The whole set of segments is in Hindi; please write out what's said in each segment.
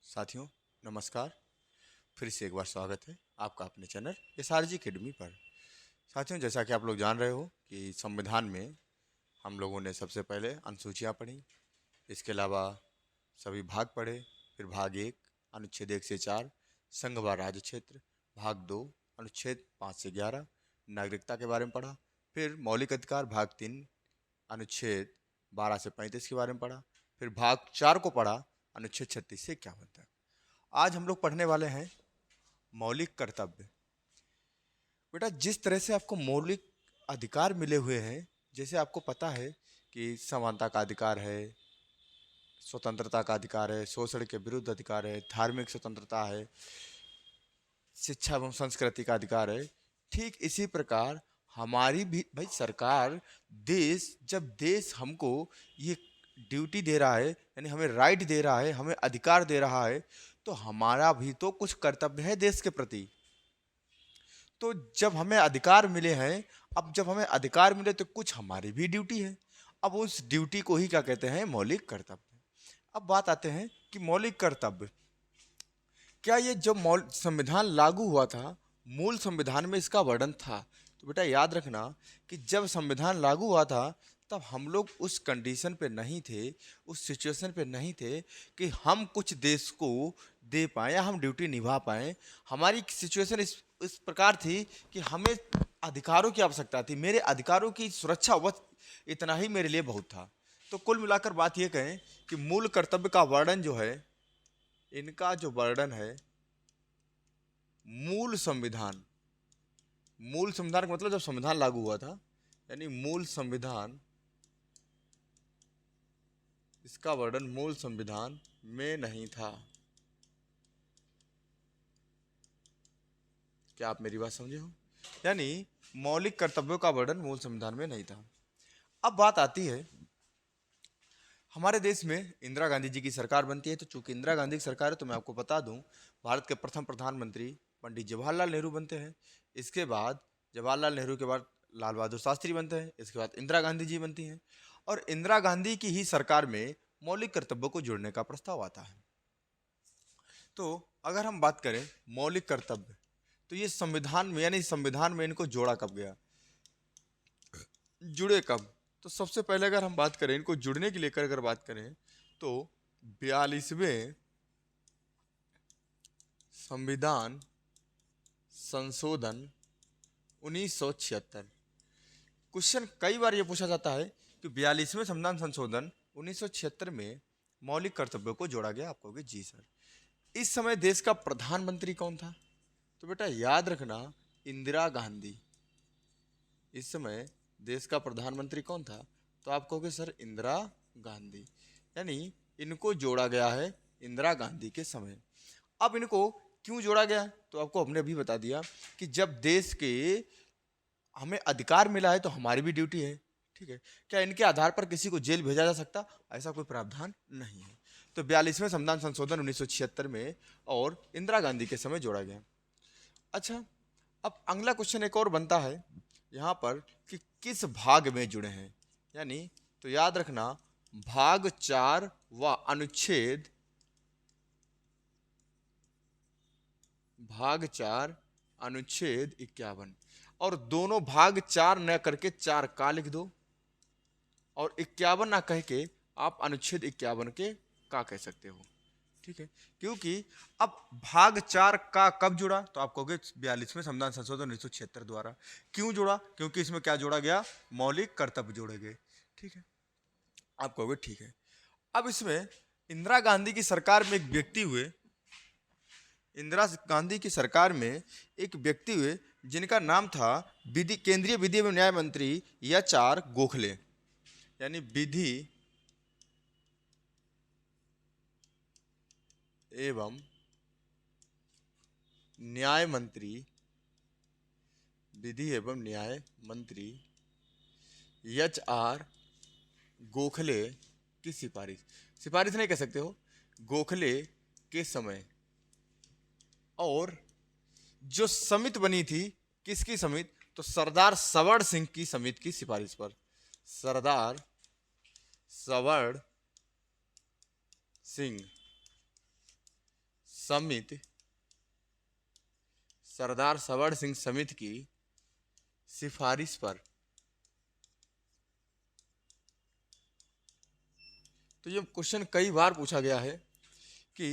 साथियों नमस्कार। फिर से एक बार स्वागत है आपका अपने चैनल एसआरजी अकेडमी पर। साथियों, जैसा कि आप लोग जान रहे हो कि संविधान में हम लोगों ने सबसे पहले अनुसूचियाँ पढ़ी, इसके अलावा सभी भाग पढ़े। फिर भाग एक अनुच्छेद 1 से 4 संघ व राज्य क्षेत्र, भाग दो अनुच्छेद 5 से 11 नागरिकता के बारे में पढ़ा। फिर मौलिक अधिकार भाग तीन अनुच्छेद 12 से 35 के बारे में पढ़ा। फिर भाग चार को पढ़ा अनुच्छेद 36 से 51 तक। आज हम लोग पढ़ने वाले हैं मौलिक कर्तव्य। बेटा, जिस तरह से आपको मौलिक अधिकार मिले हुए हैं, जैसे आपको पता है कि समानता का अधिकार है, स्वतंत्रता का अधिकार है, शोषण के विरुद्ध अधिकार है, धार्मिक स्वतंत्रता है, शिक्षा एवं संस्कृति का अधिकार है, ठीक इसी प्रकार हमारी भी भाई सरकार, जब देश हमको ये ड्यूटी दे रहा है, यानी हमें राइट दे रहा है, हमें अधिकार दे रहा है, तो हमारा भी तो कुछ कर्तव्य है देश के प्रति। तो जब हमें अधिकार मिले हैं, अब जब हमें अधिकार मिले तो कुछ हमारी भी ड्यूटी है। अब उस ड्यूटी को ही क्या कहते हैं? मौलिक कर्तव्य। अब बात आते हैं कि मौलिक कर्तव्य क्या ये जब संविधान लागू हुआ था, मूल संविधान में इसका वर्णन था? तो बेटा याद रखना कि जब संविधान लागू हुआ था तब हम लोग उस कंडीशन पे नहीं थे, उस सिचुएशन पे नहीं थे कि हम कुछ देश को दे पाएँ या हम ड्यूटी निभा पाएँ। हमारी सिचुएशन इस प्रकार थी कि हमें अधिकारों की आवश्यकता थी, मेरे अधिकारों की सुरक्षा, बस इतना ही मेरे लिए बहुत था। तो कुल मिलाकर बात ये कहें कि मूल कर्तव्य का वर्णन जो है, इनका जो वर्णन है मूल संविधान का मतलब जब संविधान लागू हुआ था, यानी मूल संविधान, इसका वर्णन मूल संविधान में नहीं था। क्या आप मेरी बात समझे हो? यानी मौलिक कर्तव्यों का वर्णन मूल संविधान में नहीं था। अब बात आती है, हमारे देश में इंदिरा गांधी जी की सरकार बनती है। तो चूंकि इंदिरा गांधी की सरकार है, तो मैं आपको बता दूं, भारत के प्रथम प्रधानमंत्री पंडित जवाहरलाल नेहरू बनते हैं। इसके बाद जवाहरलाल नेहरू के बाद लाल बहादुर शास्त्री बनते हैं। इसके बाद इंदिरा गांधी जी बनती हैं, और इंदिरा गांधी की ही सरकार में मौलिक कर्तव्यों को जोड़ने का प्रस्ताव आता है। तो अगर हम बात करें मौलिक कर्तव्य, तो ये संविधान में, यानी संविधान में इनको जोड़ा कब गया, जुड़े कब? तो सबसे पहले अगर हम बात करें इनको जुड़ने की लेकर अगर बात करें, तो 42वें संविधान संशोधन 1976। क्वेश्चन कई बार ये पूछा जाता है कि 42वें संविधान संशोधन 1976 में मौलिक कर्तव्यों को जोड़ा गया। आप कहोगे जी सर। इस समय देश का प्रधानमंत्री कौन था? तो बेटा याद रखना, इंदिरा गांधी। इस समय देश का प्रधानमंत्री कौन था? तो आप कहोगे सर इंदिरा गांधी, यानी इनको जोड़ा गया है इंदिरा गांधी के समय। अब इनको क्यों जोड़ा गया? तो आपको हमने अभी बता दिया कि जब देश के हमें अधिकार मिला है तो हमारी भी ड्यूटी है। ठीक है, क्या इनके आधार पर किसी को जेल भेजा जा सकता? ऐसा कोई प्रावधान नहीं है। तो 42वें संविधान संशोधन 1976 में और इंदिरा गांधी के समय जोड़ा गया। अच्छा, अब अगला क्वेश्चन एक और बनता है यहाँ पर कि किस भाग में जुड़े हैं, यानी तो याद रखना भाग 4 व अनुच्छेद भाग 4 अनुच्छेद 51, और दोनों भाग 4 न करके 4 का लिख दो, और 51 ना कह के आप अनुच्छेद 51 के का कह सकते हो। ठीक है, क्योंकि अब भाग 4 का कब जुड़ा? तो आप कहोगे 42वें संविधान संशोधन 1976 द्वारा। क्यों जुड़ा? क्योंकि इसमें क्या जोड़ा गया? मौलिक कर्तव्य जोड़े गए। ठीक है, आप कहोगे ठीक है। अब इसमें इंदिरा गांधी की सरकार में एक व्यक्ति हुए, इंदिरा गांधी की सरकार में एक व्यक्ति हुए जिनका नाम था केंद्रीय विधि एवं न्याय मंत्री एच.आर. गोखले, यानी विधि एवं न्याय मंत्री, विधि एवं न्याय मंत्री एच.आर. गोखले की सिफारिश नहीं कह सकते हो, गोखले के समय, और जो समिति बनी थी, किसकी समिति? तो सरदार सवर्ण सिंह की समिति की सिफारिश पर, सरदार सवर्ण सिंह समिति, सरदार सबर सिंह समिति की सिफारिश पर। तो ये क्वेश्चन कई बार पूछा गया है कि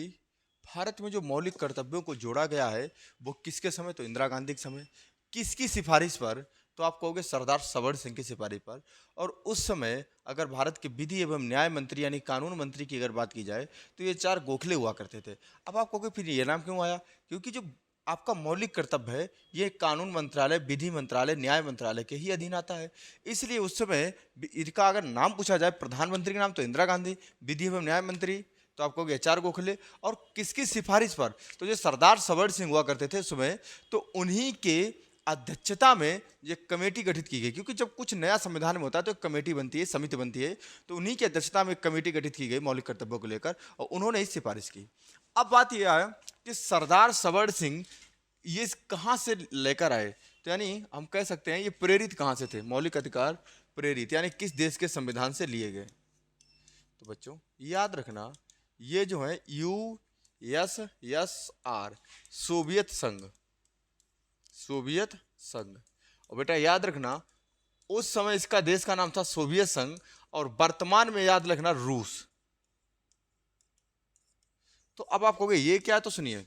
भारत में जो मौलिक कर्तव्यों को जोड़ा गया है वो किसके समय, तो इंदिरा गांधी के समय। किसकी सिफारिश पर, तो आप कहोगे सरदार सबर सिंह की सिफारिश पर। और उस समय अगर भारत के विधि एवं न्याय मंत्री यानी कानून मंत्री की अगर बात की जाए तो ये 4 गोखले हुआ करते थे। अब आप कहोगे फिर ये नाम क्यों आया, क्योंकि जो आपका मौलिक कर्तव्य है ये कानून मंत्रालय, विधि मंत्रालय, न्याय मंत्रालय के ही अधीन आता है। इसलिए उस समय इनका अगर नाम पूछा जाए, प्रधानमंत्री का नाम तो इंदिरा गांधी, विधि एवं न्याय मंत्री तो आपको कहोगे 4 गोखले। और किसकी सिफारिश पर, तो जो सरदार सबर सिंह हुआ करते थे उस समय, तो उन्हीं के अध्यक्षता में ये कमेटी गठित की गई। क्योंकि जब कुछ नया संविधान में होता है तो एक कमेटी बनती है, समिति बनती है, तो उन्हीं की अध्यक्षता में एक कमेटी गठित की गई मौलिक कर्तव्यों को लेकर, और उन्होंने ही सिफारिश की। अब बात यह आया कि सरदार सबर सिंह ये कहाँ से लेकर आए, तो यानी हम कह सकते हैं ये प्रेरित कहाँ से थे, मौलिक अधिकार प्रेरित यानी किस देश के संविधान से लिए गए। तो बच्चों याद रखना ये जो है USSR, सोवियत संघ, सोवियत संघ। और बेटा याद रखना उस समय इसका देश का नाम था सोवियत संघ, और वर्तमान में याद रखना रूस। तो अब आप कहोगे ये क्या है, तो सुनिए,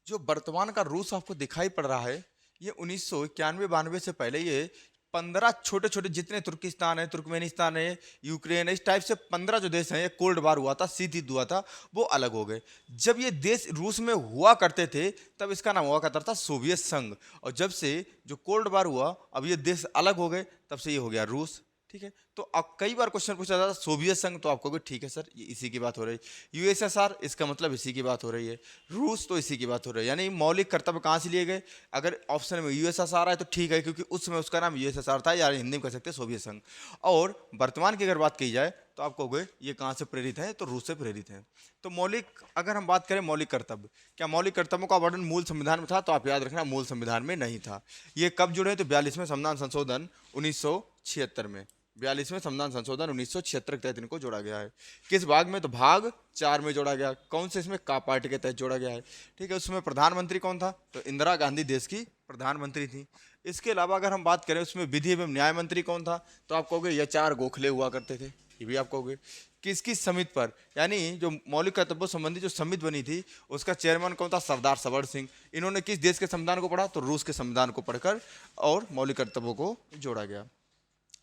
जो वर्तमान का रूस आपको दिखाई पड़ रहा है ये 1991-92 से पहले ये 15 छोटे छोटे जितने तुर्किस्तान है, तुर्कमेनिस्तान है, यूक्रेन है, इस टाइप से 15 जो देश हैं, ये कोल्ड वार हुआ था, शीत युद्ध हुआ था, वो अलग हो गए। जब ये देश रूस में हुआ करते थे तब इसका नाम हुआ करता था सोवियत संघ, और जब से जो कोल्ड वार हुआ अब ये देश अलग हो गए, तब से ये हो गया रूस। ठीक है, तो अब कई बार क्वेश्चन पूछा जाता है सोवियत संघ, तो आपको ठीक है सर ये इसी की बात हो रही है। USSR इसका मतलब इसी की बात हो रही है। रूस तो इसी की बात हो रही है। यानी मौलिक कर्तव्य कहाँ से लिए गए, अगर ऑप्शन में USSR है तो ठीक है, क्योंकि उस समय उसका नाम USSR था, या हिंदी में कह सकते हैं सोवियत संघ। और वर्तमान की अगर बात की जाए तो आप कहोगे ये कहाँ से प्रेरित है, तो रूस से प्रेरित है। तो मौलिक, अगर हम बात करें मौलिक कर्तव्य, क्या मौलिक कर्तव्यों का वर्णन मूल संविधान में था, तो आप याद रखना मूल संविधान में नहीं था। ये कब जुड़े, तो 42वें संविधान संशोधन 1976 में, 42वें संविधान संशोधन 1976 के तहत इनको जोड़ा गया है। किस भाग में, तो भाग 4 में जोड़ा गया। कौन से, इसमें का पार्टी के तहत जोड़ा गया है। ठीक है, उसमें प्रधानमंत्री कौन था, तो इंदिरा गांधी देश की प्रधानमंत्री थी। इसके अलावा अगर हम बात करें उसमें विधि एवं न्याय मंत्री कौन था, तो आप कहोगे ये 4 गोखले हुआ करते थे, ये भी आप कहोगे। किसकी समिति पर, यानी जो मौलिक कर्तव्यों संबंधी जो समिति बनी थी उसका चेयरमैन कौन था, सरदार सबर सिंह। इन्होंने किस देश के संविधान को पढ़ा, तो रूस के संविधान को पढ़कर और मौलिक कर्तव्यों को जोड़ा गया।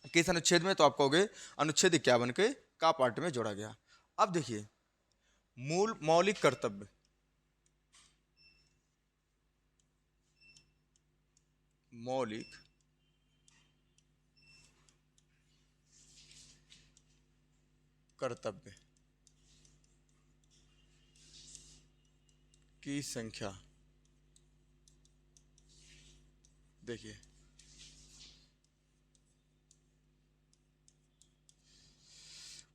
किस अनुच्छेद में, तो आप कहोगे अनुच्छेद 51 के का पार्ट में जोड़ा गया। अब देखिए मूल मौलिक कर्तव्य, मौलिक कर्तव्य की संख्या, देखिए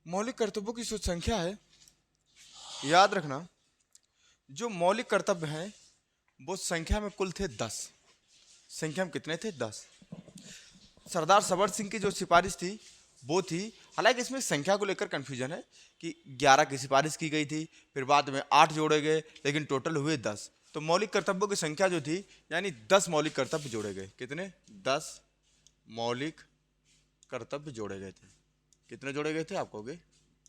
मौलिक कर्तव्यों की जो संख्या है, याद रखना जो मौलिक कर्तव्य हैं वो संख्या में कुल थे 10। संख्या में कितने थे, 10। सरदार सबर सिंह की जो सिफारिश थी वो थी, हालांकि इसमें संख्या को लेकर कन्फ्यूजन है कि 11 की सिफारिश की गई थी, फिर बाद में 8 जोड़े गए, लेकिन टोटल हुए 10। तो मौलिक कर्तव्यों की संख्या जो थी, यानी 10 मौलिक कर्तव्य जोड़े गए। कितने, 10 मौलिक कर्तव्य जोड़े गए थे। कितने जोड़े गए थे, आप कहोगे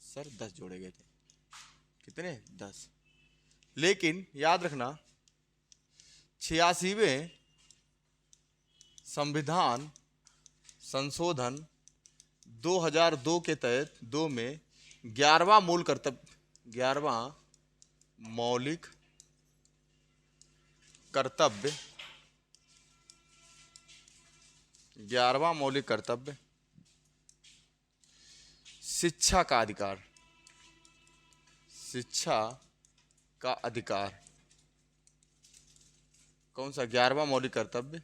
सर 10 जोड़े गए थे। कितने, 10। लेकिन याद रखना 86वें संविधान संशोधन 2002 के तहत 2 में 11वां मूल कर्तव्य, 11वां मौलिक कर्तव्य, 11वां मौलिक कर्तव्य शिक्षा का अधिकार, शिक्षा का अधिकार। कौन सा, 11वां मौलिक कर्तव्य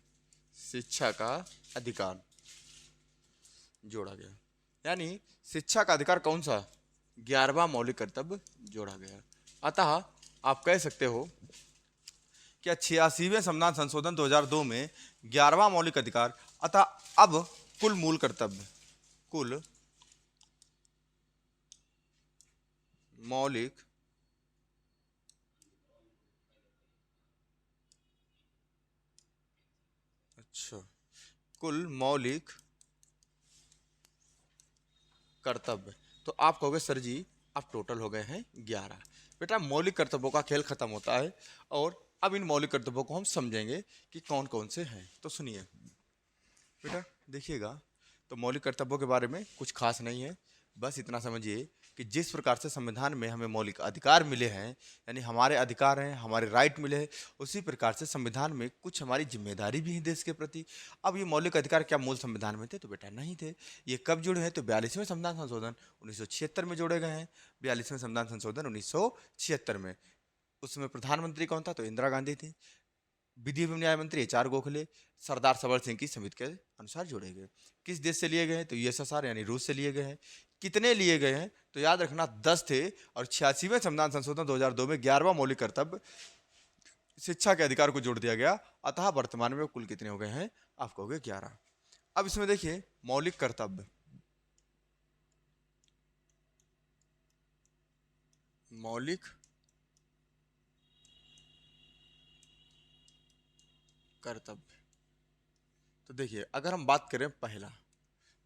शिक्षा का अधिकार जोड़ा गया। यानी शिक्षा का अधिकार कौन सा, 11वां मौलिक कर्तव्य जोड़ा गया। अतः आप कह सकते हो कि 86वें संविधान संशोधन 2002 में 11वां मौलिक अधिकार, अतः अब कुल मूल कर्तव्य, कुल मौलिक अच्छा, कुल मौलिक कर्तव्य। तो आप कहोगे सर जी अब टोटल हो गए हैं 11। बेटा मौलिक कर्तव्यों का खेल खत्म होता है और अब इन मौलिक कर्तव्यों को हम समझेंगे कि कौन कौन से हैं। तो सुनिए बेटा, देखिएगा, तो मौलिक कर्तव्यों के बारे में कुछ खास नहीं है। बस इतना समझिए कि जिस प्रकार से संविधान में हमें मौलिक अधिकार मिले हैं, यानी हमारे अधिकार हैं, हमारे राइट मिले हैं, उसी प्रकार से संविधान में कुछ हमारी जिम्मेदारी भी है देश के प्रति। अब ये मौलिक अधिकार क्या मूल संविधान में थे? तो बेटा नहीं थे। ये कब जुड़े हैं? तो 42वें संविधान संशोधन 1976 में जोड़े गए हैं। 42वें संविधान संशोधन 1976 में। उसमें प्रधानमंत्री कौन था? तो इंदिरा गांधी थी। विधि एवं न्याय मंत्री एच.आर. गोखले सरदार सबर सिंह की समिति के अनुसार जोड़े गए। किस देश से लिए गए हैं? तो यूएसएसआर यानी रूस से लिए गए हैं। कितने लिए गए हैं? तो याद रखना 10 थे। और 86वें संविधान संशोधन 2002 में 11वां मौलिक कर्तव्य शिक्षा के अधिकार को जोड़ दिया गया। अतः वर्तमान में कुल कितने हो गए हैं? आप कहोगे 11। अब इसमें देखिए मौलिक कर्तव्य, मौलिक कर्तव्य। तो देखिए अगर हम बात करें पहला,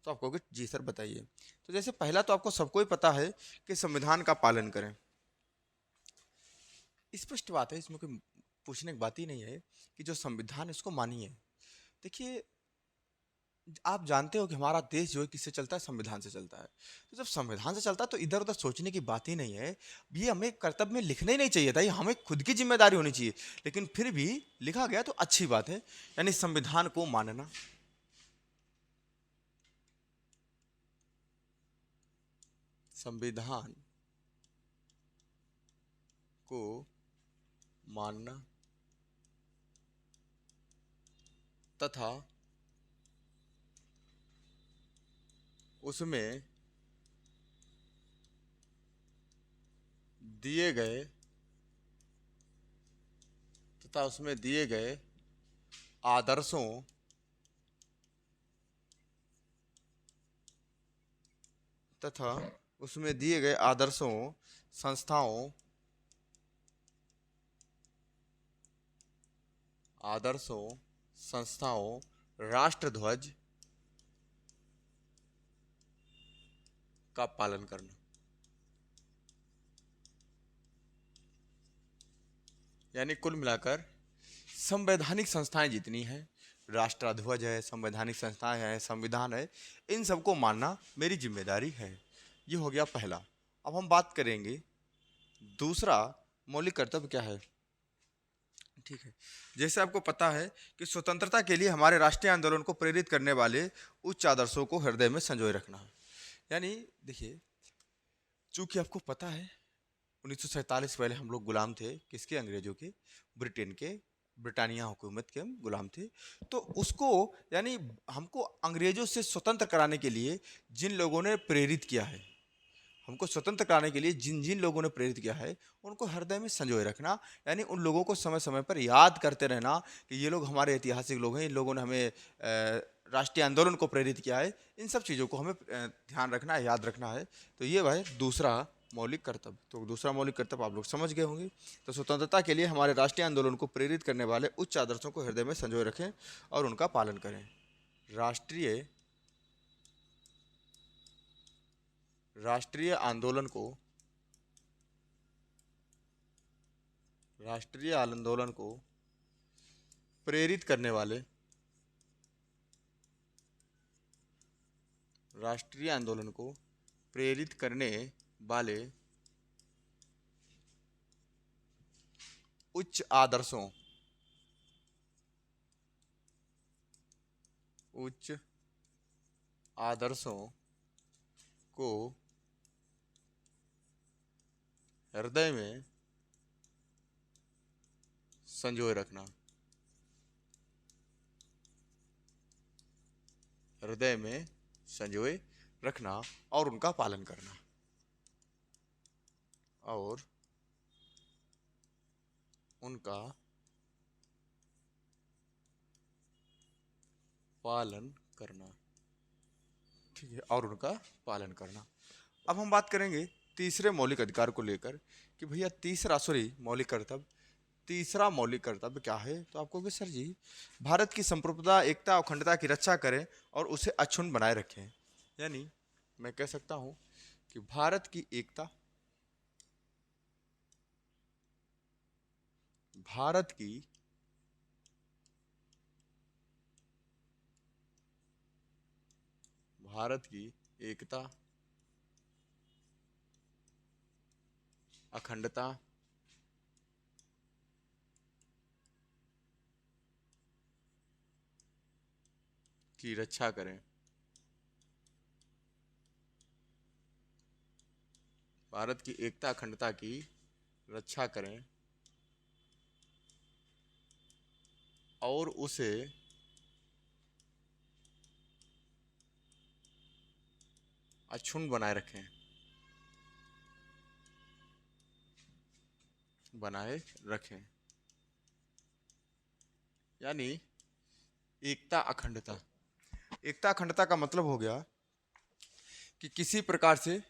तो आप कहोगे जी सर बताइए। तो जैसे पहला तो आपको सबको ही पता है कि संविधान का पालन करें। स्पष्ट बात है, इसमें कोई पूछने की बात ही नहीं है कि जो संविधान है उसको मानिए। देखिए आप जानते हो कि हमारा देश जो है किससे चलता है? संविधान से चलता है। तो जब संविधान से चलता है तो इधर उधर सोचने की बात ही नहीं है। ये हमें कर्तव्य में लिखना ही नहीं चाहिए था, ये हमें खुद की जिम्मेदारी होनी चाहिए। लेकिन फिर भी लिखा गया तो अच्छी बात है। यानी संविधान को मानना, संविधान को मानना तथा उसमें दिए गए आदर्शों तथा उसमें दिए गए आदर्शों, संस्थाओं, राष्ट्रध्वज का पालन करना। यानी कुल मिलाकर संवैधानिक संस्थाएं जितनी हैं, राष्ट्रध्वज है, संवैधानिक संस्थाएं हैं, संविधान है, इन सबको मानना मेरी जिम्मेदारी है। ये हो गया पहला। अब हम बात करेंगे दूसरा मौलिक कर्तव्य क्या है। ठीक है, जैसे आपको पता है कि स्वतंत्रता के लिए हमारे राष्ट्रीय आंदोलन को प्रेरित करने वाले उच्च आदर्शों को हृदय में संजोए रखना है। यानी देखिए, चूंकि आपको पता है 1947 पहले हम लोग गुलाम थे किसके? अंग्रेजों के, ब्रिटेन के, ब्रिटानिया हुकूमत के हम गुलाम थे। तो उसको यानी हमको अंग्रेजों से स्वतंत्र कराने के लिए जिन लोगों ने प्रेरित किया है, हमको स्वतंत्र कराने के लिए जिन जिन लोगों ने प्रेरित किया है, उनको हृदय में संजोए रखना। यानी उन लोगों को समय समय पर याद करते रहना कि ये लोग हमारे ऐतिहासिक लोग हैं, इन लोगों ने हमें राष्ट्रीय आंदोलन को प्रेरित किया है। इन सब चीज़ों को हमें ध्यान रखना है, याद रखना है। तो ये भाई दूसरा मौलिक कर्तव्य। तो दूसरा मौलिक कर्तव्य आप लोग समझ गए होंगे। तो स्वतंत्रता के लिए हमारे राष्ट्रीय आंदोलन को प्रेरित करने वाले उच्च आदर्शों को हृदय में संजोए रखें और उनका पालन करें। राष्ट्रीय राष्ट्रीय आंदोलन को राष्ट्रीय आंदोलन को प्रेरित करने वाले राष्ट्रीय आंदोलन को प्रेरित करने वाले उच्च आदर्शों को हृदय में संजोए रखना। हृदय में संजोए रखना और उनका पालन करना। और उनका पालन करना। ठीक है, और उनका पालन करना। अब हम बात करेंगे तीसरे मौलिक अधिकार को लेकर कि भैया तीसरा, सॉरी मौलिक कर्तव्य, तीसरा मौलिक कर्तव्य क्या है? तो आपको कहोगे सर जी, भारत की संप्रभुता, एकता और अखंडता की रक्षा करें और उसे अक्षुण्ण बनाए रखें। यानी मैं कह सकता हूं कि भारत की एकता, भारत की भारत की एकता, अखंडता की रक्षा करें। भारत की एकता अखंडता की रक्षा करें और उसे अक्षुण्ण बनाए रखें, बनाए रखें। यानी एकता अखंडता, एकता अखंडता का मतलब हो गया कि किसी प्रकार से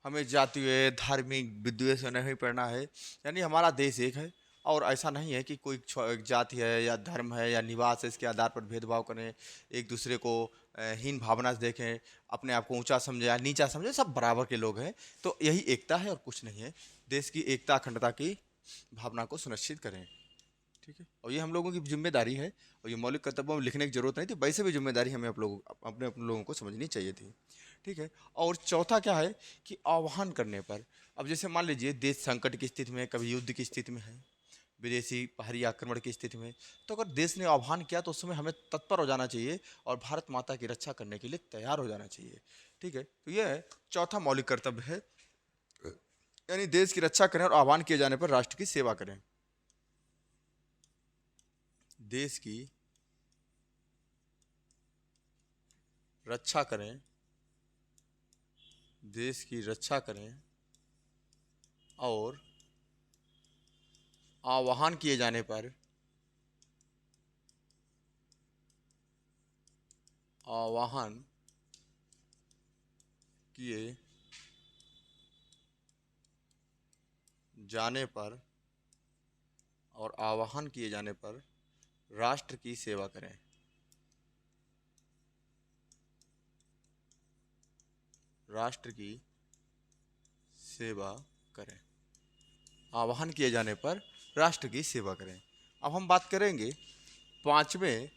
हमें जातीय धार्मिक विद्वेष में नहीं पड़ना है। यानी हमारा देश एक है और ऐसा नहीं है कि कोई जाति है या धर्म है या निवास है, इसके आधार पर भेदभाव करें, एक दूसरे को हीन भावना से देखें, अपने आप को ऊंचा समझे या नीचा समझे, सब बराबर के लोग हैं। तो यही एकता है और कुछ नहीं है। देश की एकता अखंडता की भावना को सुनिश्चित करें, ठीक है। और ये हम लोगों की जिम्मेदारी है, और ये मौलिक कर्तव्यों में लिखने की जरूरत नहीं थी, वैसे भी जिम्मेदारी हमें अपने अपने लोगों को समझनी चाहिए थी, ठीक है। और चौथा क्या है कि आह्वान करने पर, अब जैसे मान लीजिए देश संकट की स्थिति में, कभी युद्ध की स्थिति में है, विदेशी बाहरी आक्रमण की स्थिति में, तो अगर देश ने आह्वान किया तो उस समय हमें तत्पर हो जाना चाहिए और भारत माता की रक्षा करने के लिए तैयार हो जाना चाहिए, ठीक है। तो यह चौथा मौलिक कर्तव्य है, यानी देश की रक्षा करें और आह्वान किए जाने पर राष्ट्र की सेवा करें। देश की रक्षा करें, देश की रक्षा करें और आह्वान किए जाने पर, आह्वान किए जाने पर और आह्वान किए जाने पर राष्ट्र की सेवा करें। राष्ट्र की सेवा करें, आह्वान किए जाने पर राष्ट्र की सेवा करें। अब हम बात करेंगे पांचवें,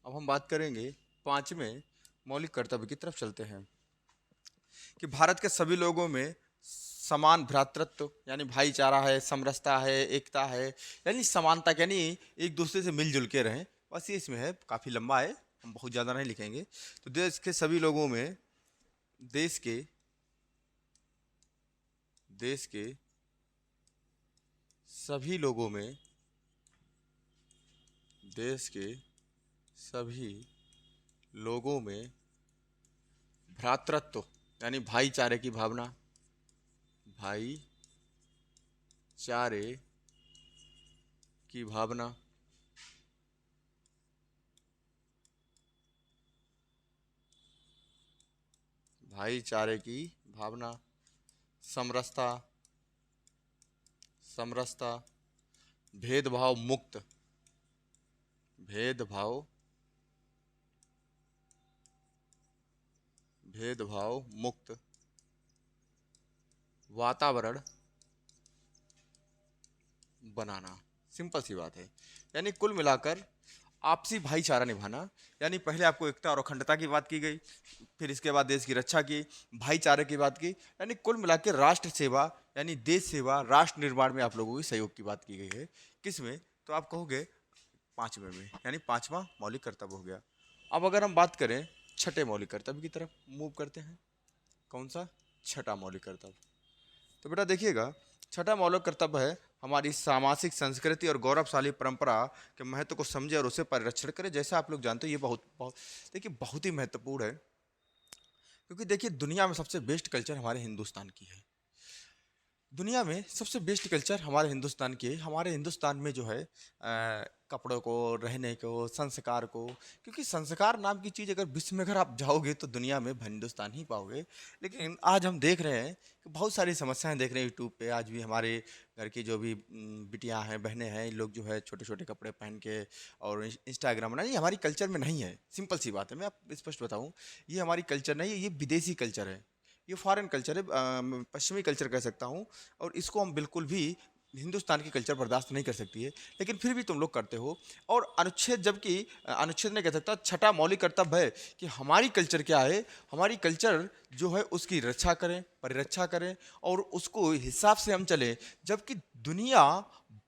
अब हम बात करेंगे पांचवें मौलिक कर्तव्य की तरफ चलते हैं कि भारत के सभी लोगों में समान भ्रातृत्व, यानी भाईचारा है, समरसता है, एकता है, यानी समानता, यानी एक दूसरे से मिलजुल के रहें। बस ये इसमें है, काफ़ी लंबा है, हम बहुत ज़्यादा नहीं लिखेंगे। तो देश के सभी लोगों में, देश के सभी लोगों में, देश के सभी लोगों में भ्रातृत्व, यानी भाईचारे की भावना, भाईचारे की भावना, भाईचारे की भावना, समरसता, समरसता, भेदभाव मुक्त, भेदभाव भेदभाव मुक्त वातावरण बनाना। सिंपल सी बात है। यानी कुल मिलाकर आपसी भाईचारा निभाना, यानी पहले आपको एकता और अखंडता की बात की गई, फिर इसके बाद देश की रक्षा की, भाईचारे की बात की, यानी कुल मिलाकर राष्ट्र सेवा, यानी देश सेवा, राष्ट्र निर्माण में आप लोगों की सहयोग की बात की गई है। किसमें? तो आप कहोगे पांचवें में, यानी पांचवा मौलिक कर्तव्य हो गया। अब अगर हम बात करें छठे मौलिक कर्तव्य की तरफ मूव करते हैं। कौन सा? छठा मौलिक कर्तव्य। तो बेटा देखिएगा, छठा मौलिक कर्तव्य है हमारी सामाजिक संस्कृति और गौरवशाली परंपरा के महत्व को समझे और उसे परिरक्षण करे। जैसा आप लोग जानते हो, ये देखिए बहुत ही महत्वपूर्ण है, क्योंकि देखिए दुनिया में सबसे बेस्ट कल्चर हमारे हिंदुस्तान की है। दुनिया में सबसे बेस्ट कल्चर हमारे हिंदुस्तान की है। हमारे हिंदुस्तान में जो है कपड़ों को, रहने को, संस्कार को, क्योंकि संस्कार नाम की चीज़ अगर विश्व में अगर आप जाओगे तो दुनिया में हिंदुस्तान ही पाओगे। लेकिन आज हम देख रहे हैं कि बहुत सारी समस्याएं देख रहे हैं यूट्यूब पे। आज भी हमारे घर की जो भी बिटियां हैं, बहनें हैं, इन लोग जो है छोटे छोटे कपड़े पहन के और इंस्टाग्राम बना, ये हमारी कल्चर में नहीं है। सिंपल सी बात है, मैं आप स्पष्ट बताऊं, ये हमारी कल्चर नहीं है, ये विदेशी कल्चर है, ये फॉरेन कल्चर है, पश्चिमी कल्चर कह सकता हूँ। और इसको हम बिल्कुल भी हिंदुस्तान की कल्चर बर्दाश्त नहीं कर सकती है, लेकिन फिर भी तुम लोग करते हो। और अनुच्छेद, जबकि अनुच्छेद नहीं कह सकता, छठा मौलिक कर्तव्य है कि हमारी कल्चर क्या है, हमारी कल्चर जो है उसकी रक्षा करें, परिरक्षा करें और उसको हिसाब से हम चलें, जबकि दुनिया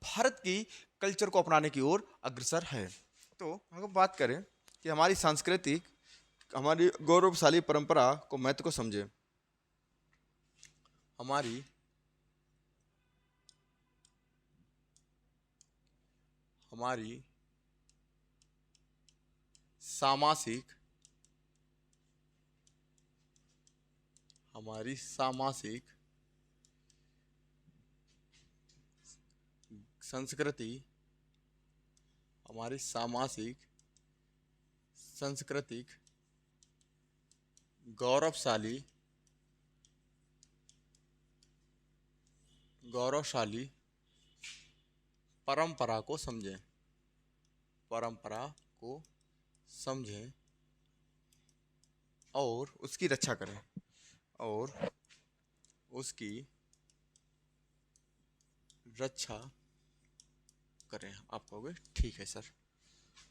भारत की कल्चर को अपनाने की ओर अग्रसर है। तो अगर बात करें कि हमारी सांस्कृतिक, हमारी गौरवशाली परंपरा को महत्व को समझें। हमारी हमारी सामासिक हमारी सामासिक संस्कृति हमारी सामासिक सांस्कृतिक गौरवशाली गौरवशाली परंपरा को समझें, परंपरा को समझें और उसकी रक्षा करें, और उसकी रक्षा करें। आप कहोगे ठीक है सर।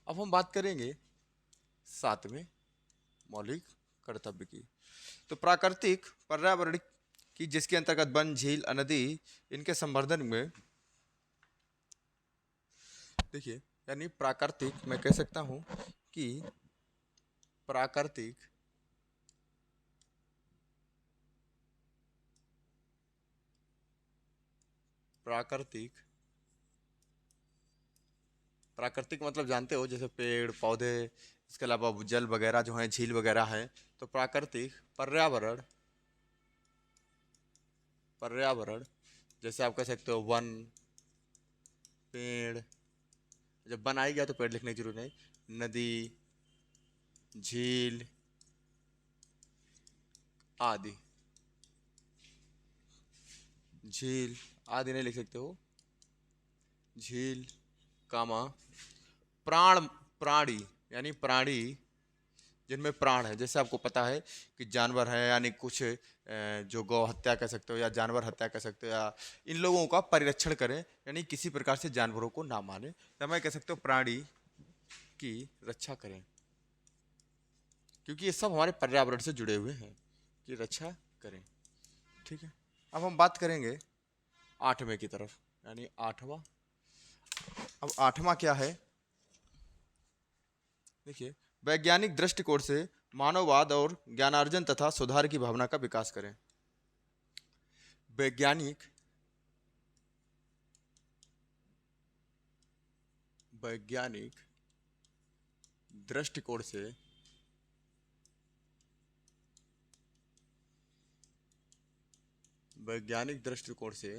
अब हम बात करेंगे सातवें मौलिक कर्तव्य की। तो प्राकृतिक पर्यावरण की, जिसके अंतर्गत वन, झील, नदी, इनके संवर्धन में, देखिए, यानी प्राकृतिक, मैं कह सकता हूं कि प्राकृतिक प्राकृतिक प्राकृतिक मतलब जानते हो, जैसे पेड़ पौधे, इसके अलावा जल वगैरह जो है, झील वगैरह है। तो प्राकृतिक पर्यावरण, पर्यावरण जैसे आप कह सकते हो वन, पेड़, जब वन आ गया तो पेड़ लिखने की जरूरत नहीं, नदी, झील आदि, झील आदि नहीं लिख सकते हो, झील कामा प्राण, प्राणी, यानी प्राणी जिनमें प्राण है। जैसे आपको पता है कि जानवर है, यानी कुछ जो गौ हत्या कह सकते हो या जानवर हत्या कह सकते हो, या इन लोगों का परिरक्षण करें, यानी किसी प्रकार से जानवरों को ना मारे, या मैं कह सकता हूँ प्राणी की रक्षा करें, क्योंकि ये सब हमारे पर्यावरण से जुड़े हुए हैं, कि रक्षा करें। ठीक है, अब हम बात करेंगे आठवें की तरफ, यानी आठवां। अब आठवां क्या है, देखिए, वैज्ञानिक दृष्टिकोण से मानववाद और ज्ञानार्जन तथा सुधार की भावना का विकास करें। वैज्ञानिक वैज्ञानिक दृष्टिकोण से वैज्ञानिक दृष्टिकोण से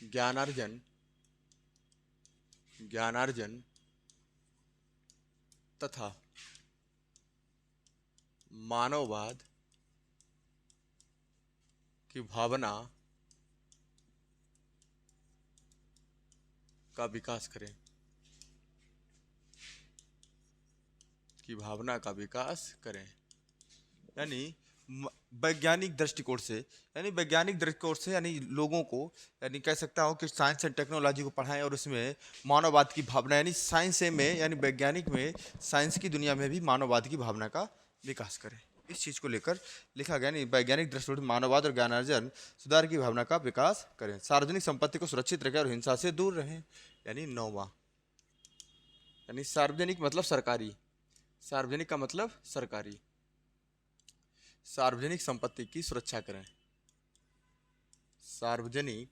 ज्ञानार्जन ज्ञानार्जन तथा मानववाद की भावना का विकास करें, की भावना का विकास करें। यानी वैज्ञानिक दृष्टिकोण से, यानी वैज्ञानिक दृष्टिकोण से, यानी लोगों को, यानी कह सकता हूँ कि साइंस एंड टेक्नोलॉजी को पढ़ाएं और उसमें मानववाद की भावना, यानी साइंस में, यानी वैज्ञानिक में, साइंस की दुनिया में भी मानववाद की भावना का विकास करें। इस चीज़ को लेकर लिखा गया। नहीं, वैज्ञानिक दृष्टिकोण मानववाद और ज्ञानार्जन सुधार की भावना का विकास करें, सार्वजनिक संपत्ति को सुरक्षित रखें और हिंसा से दूर रहें। यानी नौवां, यानी सार्वजनिक मतलब सरकारी, सार्वजनिक का मतलब सरकारी, सार्वजनिक संपत्ति की सुरक्षा करें। सार्वजनिक,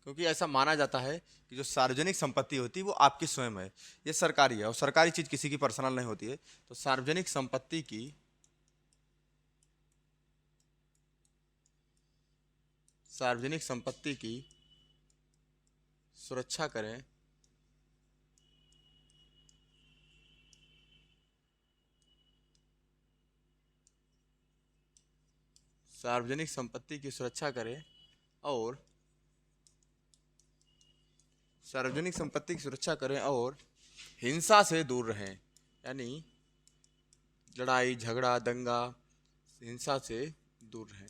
क्योंकि ऐसा माना जाता है कि जो सार्वजनिक संपत्ति होती है वो आपकी स्वयं है, ये सरकारी है, और सरकारी चीज किसी की पर्सनल नहीं होती है। तो सार्वजनिक संपत्ति की सार्वजनिक संपत्ति की सुरक्षा करें सार्वजनिक संपत्ति की सुरक्षा करें और सार्वजनिक संपत्ति की सुरक्षा करें और हिंसा से दूर रहें। यानी लड़ाई झगड़ा दंगा हिंसा से दूर रहें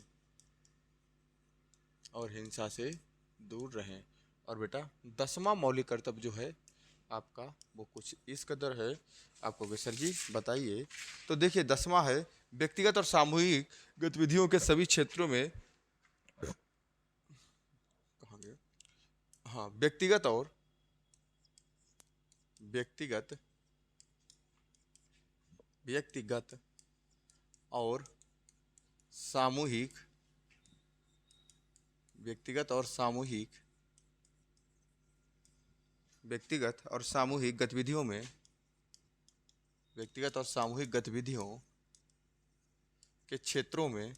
और हिंसा से दूर रहें। और बेटा 10वां मौलिक कर्तव्य जो है आपका वो कुछ इस कदर है, आपको कि सर जी बताइए। तो देखिए 10वां है व्यक्तिगत और सामूहिक गतिविधियों के सभी क्षेत्रों में कहाँ गया, हाँ व्यक्तिगत और सामूहिक व्यक्तिगत और सामूहिक गतिविधियों के क्षेत्रों में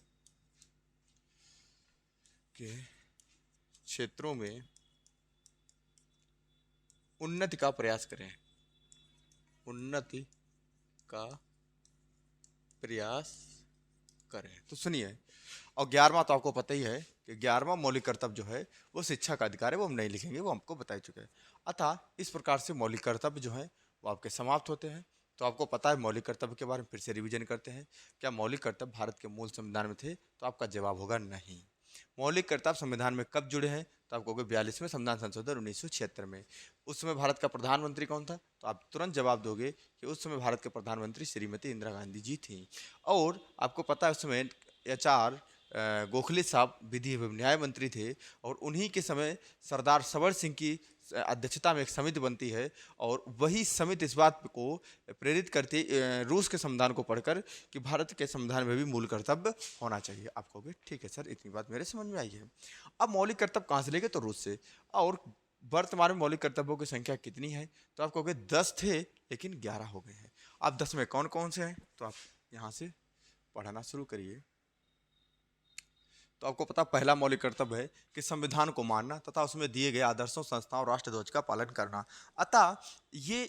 उन्नति का प्रयास करें। तो सुनिए, और 11वां तो आपको पता ही है कि 11वां मौलिक कर्तव्य जो है वो शिक्षा का अधिकार है, वो हम नहीं लिखेंगे, वो हमको बता ही चुके हैं। अतः इस प्रकार से मौलिक कर्तव्य जो है वो आपके समाप्त होते हैं। तो आपको पता है मौलिक कर्तव्य के बारे में फिर से रिवीजन करते हैं। क्या मौलिक कर्तव्य भारत के मूल संविधान में थे? तो आपका जवाब होगा नहीं। मौलिक कर्तव्य संविधान में कब जुड़े हैं? तो आपको 42वें संविधान संशोधन 1976 में। उस समय भारत का प्रधानमंत्री कौन था? तो आप तुरंत जवाब दोगे कि उस समय भारत के प्रधानमंत्री श्रीमती इंदिरा गांधी जी थी। और आपको पता है उस समय HR गोखले साहब विधि एवं न्याय मंत्री थे और उन्हीं के समय सरदार सबर सिंह की अध्यक्षता में एक समिति बनती है और वही समिति इस बात को प्रेरित करती रूस के संविधान को पढ़कर कि भारत के संविधान में भी मूल कर्तव्य होना चाहिए। आप कहोगे ठीक है सर, इतनी बात मेरे समझ में आई है। अब मौलिक कर्तव्य कहाँ से लेंगे? तो रूस से। और वर्तमान में मौलिक कर्तव्यों की संख्या कितनी है? तो आप कहोगे 10 थे लेकिन 11 हो गए हैं। अब 10 में कौन कौन से हैं? तो आप यहाँ से पढ़ना शुरू करिए। तो आपको पता पहला मौलिक कर्तव्य है कि संविधान को मानना तथा उसमें दिए गए आदर्शों संस्थाओं और राष्ट्रध्वज का पालन करना। अतः ये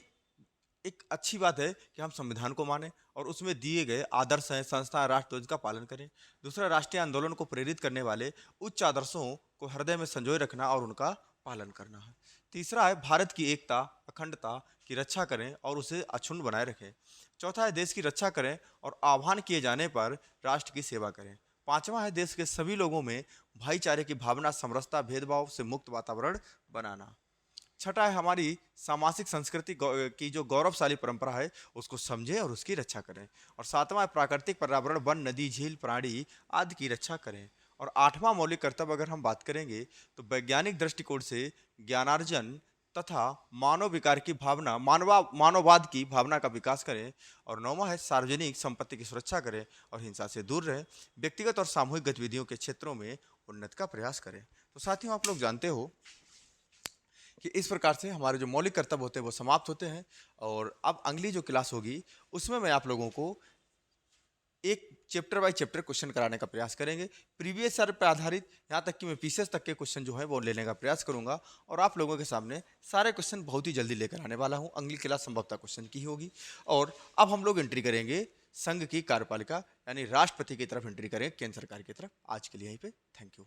एक अच्छी बात है कि हम संविधान को माने और उसमें दिए गए आदर्श हैं संस्था राष्ट्रध्वज का पालन करें। दूसरा, राष्ट्रीय आंदोलन को प्रेरित करने वाले उच्च आदर्शों को हृदय में संजोए रखना और उनका पालन करना है। तीसरा है भारत की एकता अखंडता की रक्षा करें और उसे अक्षुण्ण बनाए रखें। चौथा है देश की रक्षा करें और आह्वान किए जाने पर राष्ट्र की सेवा करें। पांचवा है देश के सभी लोगों में भाईचारे की भावना समरसता भेदभाव से मुक्त वातावरण बनाना। छठा है हमारी सामाजिक संस्कृति की जो गौरवशाली परंपरा है उसको समझें और उसकी रक्षा करें। और सातवां है प्राकृतिक पर्यावरण वन नदी झील प्राणी आदि की रक्षा करें। और आठवां मौलिक कर्तव्य अगर हम बात करेंगे तो वैज्ञानिक दृष्टिकोण से ज्ञानार्जन तथा मानव विकार की भावना मानववाद की भावना का विकास करें। और 9वां है सार्वजनिक संपत्ति की सुरक्षा करें और हिंसा से दूर रहें। व्यक्तिगत और सामूहिक गतिविधियों के क्षेत्रों में उन्नति का प्रयास करें। तो साथियों, आप लोग जानते हो कि इस प्रकार से हमारे जो मौलिक कर्तव्य होते हैं वो समाप्त होते हैं। और अब अगली जो क्लास होगी उसमें मैं आप लोगों को एक चैप्टर बाय चैप्टर क्वेश्चन कराने का प्रयास करेंगे। प्रीवियस ईयर पर आधारित यहाँ तक कि मैं पीसीएस तक के क्वेश्चन जो है वो लेने का प्रयास करूंगा और आप लोगों के सामने सारे क्वेश्चन बहुत ही जल्दी लेकर आने वाला हूँ। अगली क्लास संभवतः क्वेश्चन की ही होगी। और अब हम लोग एंट्री करेंगे संघ की कार्यपालिका यानी राष्ट्रपति की तरफ एंट्री करेंगे, केंद्र सरकार की तरफ। आज के लिए यहीं पे थैंक यू।